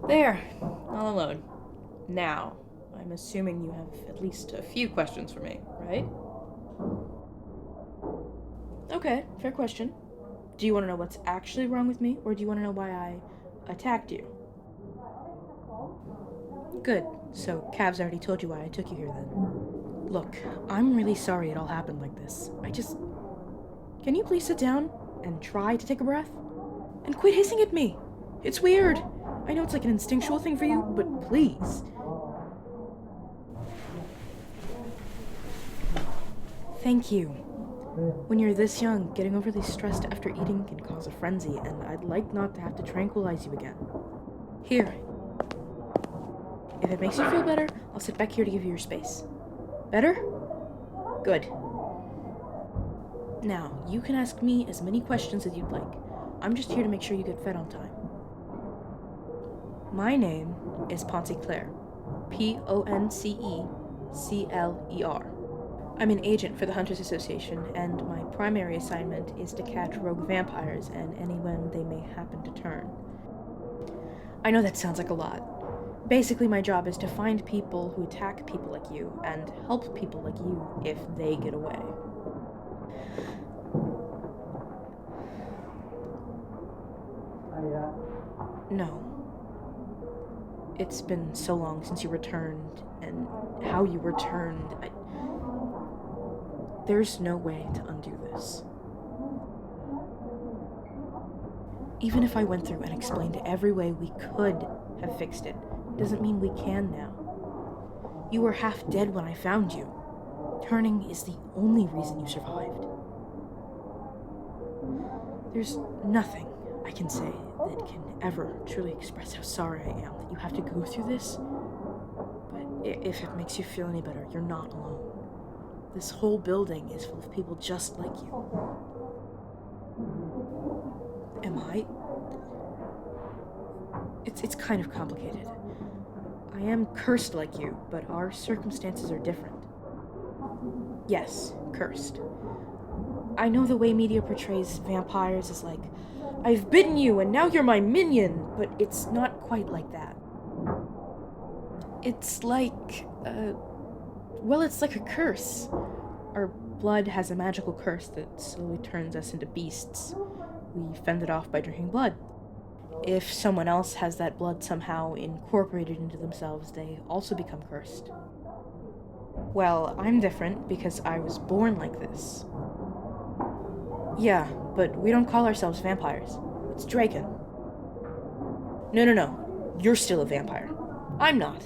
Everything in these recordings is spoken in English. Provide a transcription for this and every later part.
There, all alone. Now, I'm assuming you have at least a few questions for me, right? Okay, fair question. Do you want to know what's actually wrong with me, or do you want to know why I attacked you? Good, so Cav's already told you why I took you here then. Look, I'm really sorry it all happened like this. Can you please sit down and try to take a breath? And quit hissing at me! It's weird! I know it's like an instinctual thing for you, but please. Thank you. When you're this young, getting overly stressed after eating can cause a frenzy, and I'd like not to have to tranquilize you again. Here. If it makes you feel better, I'll sit back here to give you your space. Better? Good. Now, you can ask me as many questions as you'd like. I'm just here to make sure you get fed on time. My name is Ponce Claire. Poncecler. I'm an agent for the Hunters Association, and my primary assignment is to catch rogue vampires and anyone they may happen to turn. I know that sounds like a lot. Basically, my job is to find people who attack people like you, and help people like you if they get away. No. It's been so long since you returned, and how you returned. There's no way to undo this. Even if I went through and explained every way we could have fixed it, doesn't mean we can now. You were half dead when I found you. Turning is the only reason you survived. There's nothing I can say that can ever truly express how sorry I am that you have to go through this. But if it makes you feel any better, you're not alone. This whole building is full of people just like you. Am I? It's kind of complicated. I am cursed like you, but our circumstances are different. Yes, cursed. I know the way media portrays vampires is like, I've bitten you and now you're my minion, but it's not quite like that. It's like, it's like a curse. Our blood has a magical curse that slowly turns us into beasts. We fend it off by drinking blood. If someone else has that blood somehow incorporated into themselves, they also become cursed. Well, I'm different because I was born like this. Yeah, but we don't call ourselves vampires. It's Draken. No. You're still a vampire. I'm not.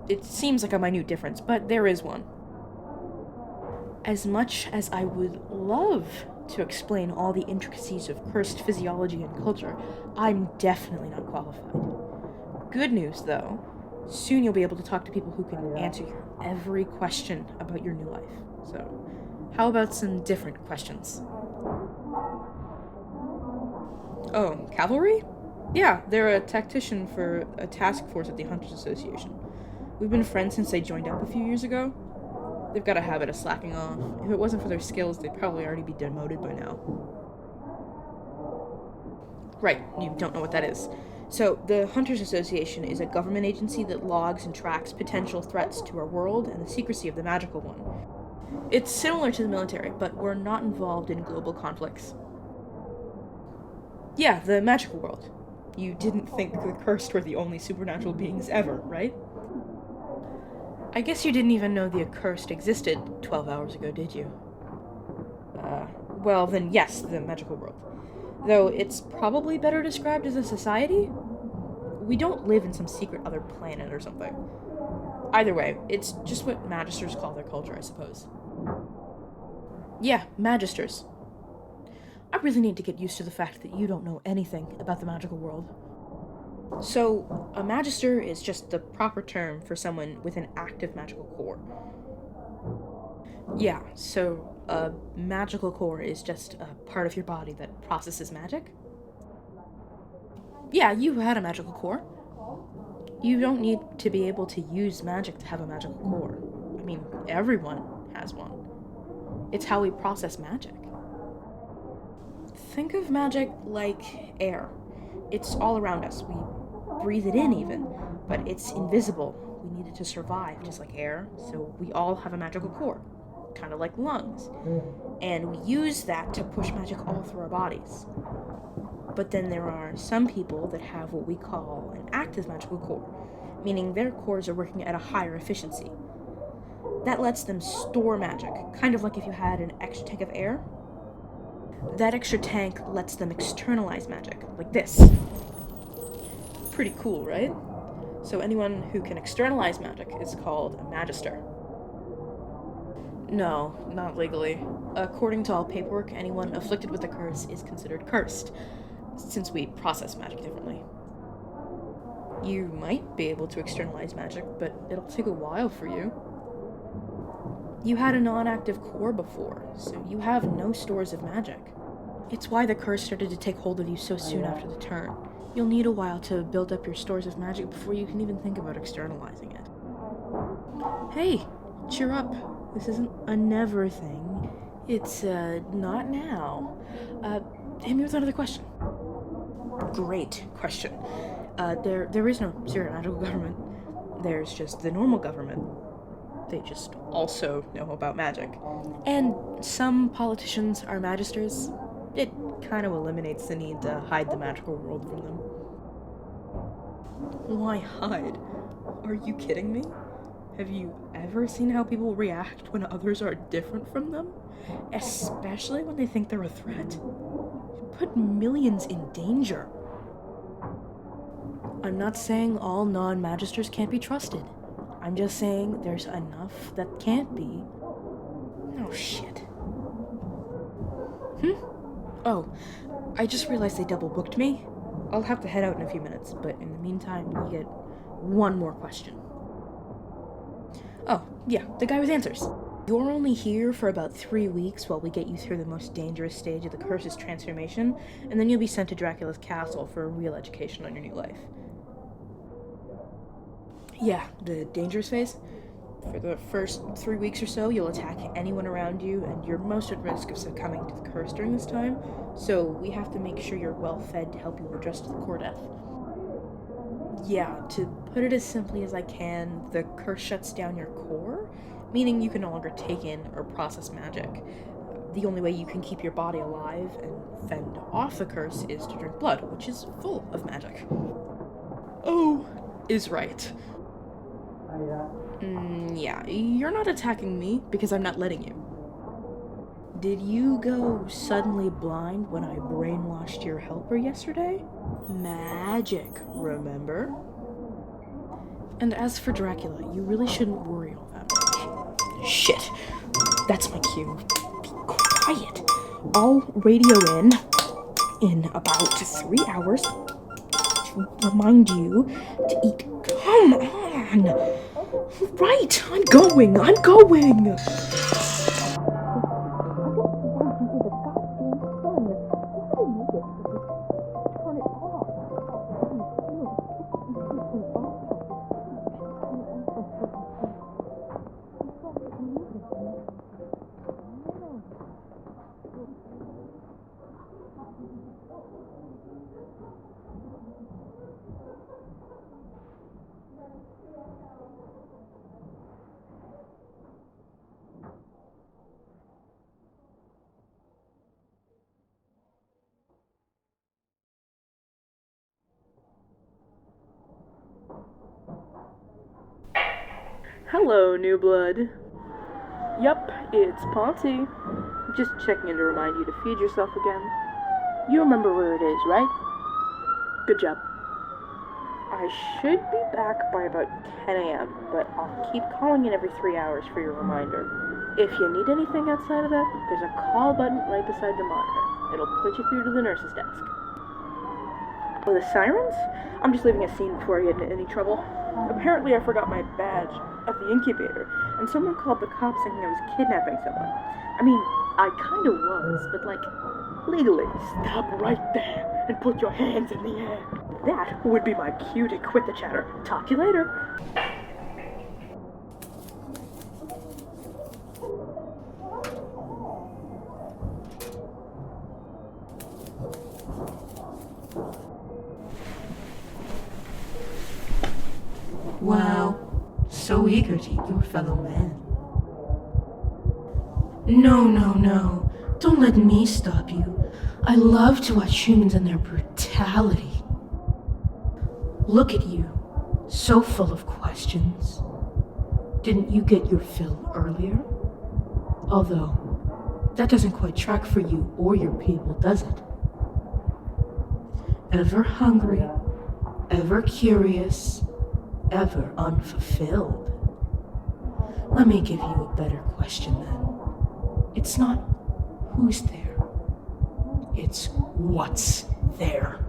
It seems like a minute difference, but there is one. As much as I would love to explain all the intricacies of cursed physiology and culture, I'm definitely not qualified. Good news, though. Soon you'll be able to talk to people who can answer your every question about your new life. So, how about some different questions? Oh, cavalry? Yeah, they're a tactician for a task force at the Hunters Association. We've been friends since they joined up a few years ago. They've got a habit of slacking off. If it wasn't for their skills, they'd probably already be demoted by now. Right, you don't know what that is. So, the Hunters Association is a government agency that logs and tracks potential threats to our world and the secrecy of the magical one. It's similar to the military, but we're not involved in global conflicts. Yeah, the magical world. You didn't think the cursed were the only supernatural beings ever, right? I guess you didn't even know the accursed existed 12 hours ago, did you? Well, then yes, the magical world. Though it's probably better described as a society? We don't live in some secret other planet or something. Either way, it's just what magisters call their culture, I suppose. Yeah, magisters. I really need to get used to the fact that you don't know anything about the magical world. So, a magister is just the proper term for someone with an active magical core. Yeah, so a magical core is just a part of your body that processes magic? Yeah, you had a magical core. You don't need to be able to use magic to have a magical core. I mean, everyone has one. It's how we process magic. Think of magic like air. It's all around us. We breathe it in even, but it's invisible. We need it to survive, just like air, so we all have a magical core, kind of like lungs. And we use that to push magic all through our bodies. But then there are some people that have what we call an active magical core, meaning their cores are working at a higher efficiency. That lets them store magic, kind of like if you had an extra tank of air. That extra tank lets them externalize magic, like this. Pretty cool, right? So anyone who can externalize magic is called a magister. No, not legally. According to all paperwork, anyone afflicted with a curse is considered cursed, since we process magic differently. You might be able to externalize magic, but it'll take a while for you. You had a non-active core before, so you have no stores of magic. It's why the curse started to take hold of you so soon after the turn. You'll need a while to build up your stores of magic before you can even think about externalizing it. Hey, cheer up. This isn't a never thing. It's, not now. Hit me with another question. Great question. There is no secret magical government. There's just the normal government. They just also know about magic. And some politicians are magisters. It kind of eliminates the need to hide the magical world from them. Why hide? Are you kidding me? Have you ever seen how people react when others are different from them? Especially when they think they're a threat? You put millions in danger. I'm not saying all non-magisters can't be trusted. I'm just saying there's enough that can't be. Oh, shit. Oh, I just realized they double-booked me. I'll have to head out in a few minutes, but in the meantime, you get one more question. Oh, yeah, the guy with answers. You're only here for about 3 weeks while we get you through the most dangerous stage of the curse's transformation, and then you'll be sent to Dracula's castle for a real education on your new life. Yeah, the dangerous phase. For the first 3 weeks or so, you'll attack anyone around you, and you're most at risk of succumbing to the curse during this time, so we have to make sure you're well fed to help you adjust to the core death. Yeah, to put it as simply as I can, the curse shuts down your core, meaning you can no longer take in or process magic. The only way you can keep your body alive and fend off the curse is to drink blood, which is full of magic. Oh, is right. Yeah, you're not attacking me because I'm not letting you. Did you go suddenly blind when I brainwashed your helper yesterday? Magic, remember? And as for Dracula, you really shouldn't worry all that much. Shit, that's my cue. Be quiet. I'll radio in about 3 hours to remind you to eat. Come on! Right, I'm going! Hello, new blood. Yup, it's Ponty. Just checking in to remind you to feed yourself again. You remember where it is, right? Good job. I should be back by about 10 a.m., but I'll keep calling in every 3 hours for your reminder. If you need anything outside of that, there's a call button right beside the monitor. It'll put you through to the nurse's desk. Oh, the sirens? I'm just leaving a scene before I get into any trouble. Apparently I forgot my badge at the incubator, and someone called the cops thinking I was kidnapping someone. I mean, I kinda was, but like, legally. Stop right there and put your hands in the air. That would be my cue to quit the chatter. Talk to you later. Wow, so eager to eat your fellow man. No. Don't let me stop you. I love to watch humans and their brutality. Look at you, so full of questions. Didn't you get your fill earlier? Although, that doesn't quite track for you or your people, does it? Ever hungry, ever curious, ever unfulfilled? Let me give you a better question then. It's not who's there, it's what's there.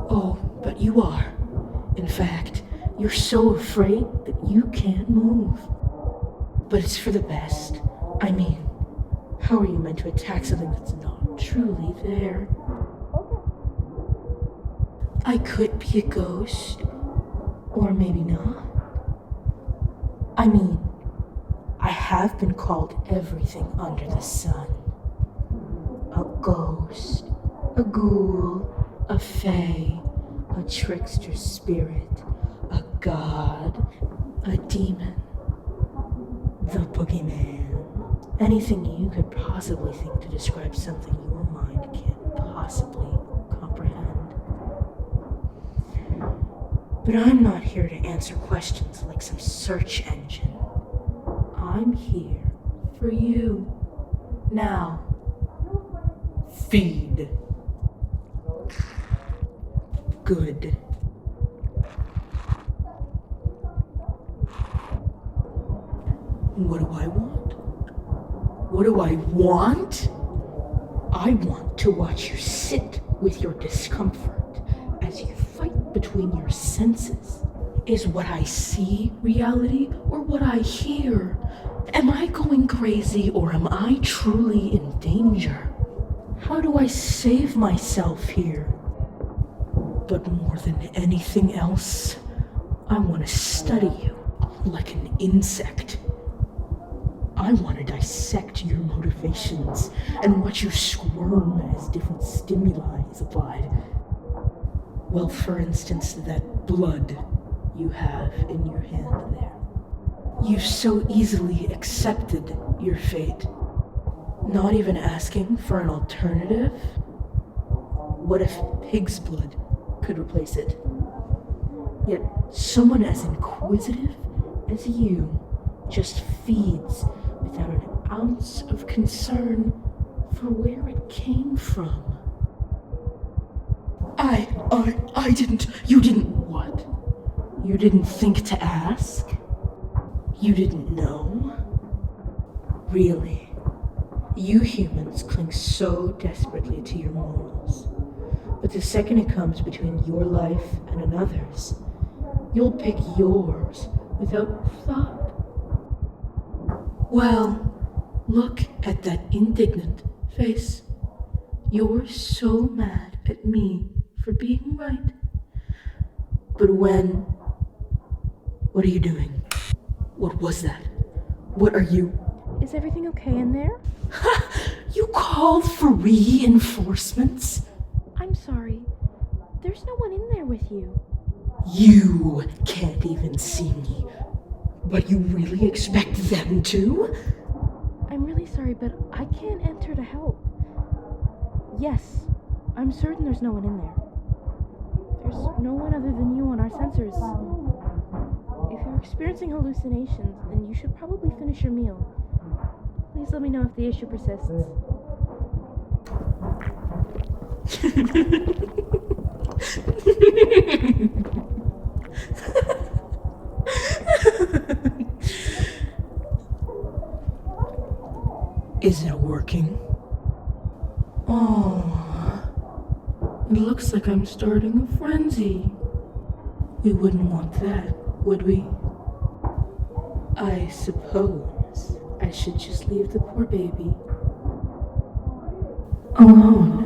Oh, but you are. In fact, you're so afraid that you can't move. But it's for the best. I mean, how are you meant to attack something that's not truly there? I could be a ghost, or maybe not. I mean, I have been called everything under the sun. A ghost, a ghoul, a fae, a trickster spirit, a god, a demon, the boogeyman. Anything you could possibly think to describe something your mind can't possibly comprehend. But I'm not here to answer questions like some search engine. I'm here for you. Now, feed. Good. What do I want? What do I want? I want to watch you sit with your discomfort as you fight between your senses. Is what I see reality or what I hear? Am I going crazy or am I truly in danger? How do I save myself here? But more than anything else, I want to study you like an insect. I want to dissect your motivations and watch you squirm as different stimuli is applied. Well, for instance, that blood you have in your hand there. You so easily accepted your fate, not even asking for an alternative. What if pig's blood could replace it? Yet someone as inquisitive as you just feeds without an ounce of concern for where it came from. You didn't what? You didn't think to ask? You didn't know? Really? You humans cling so desperately to your morals. But the second it comes between your life and another's, you'll pick yours without thought. Well, look at that indignant face. You're so mad at me for being right. But what are you doing? What was that? What are you? Is everything okay in there? You called for reinforcements? I'm sorry. There's no one in there with you. You can't even see me. But you really expect them to? I'm really sorry, but I can't enter to help. Yes, I'm certain there's no one in there. There's no one other than you on our sensors. If you're experiencing hallucinations, then you should probably finish your meal. Please let me know if the issue persists. Is it working? Oh, it looks like I'm starting a frenzy. We wouldn't want that, would we? I suppose I should just leave the poor baby alone.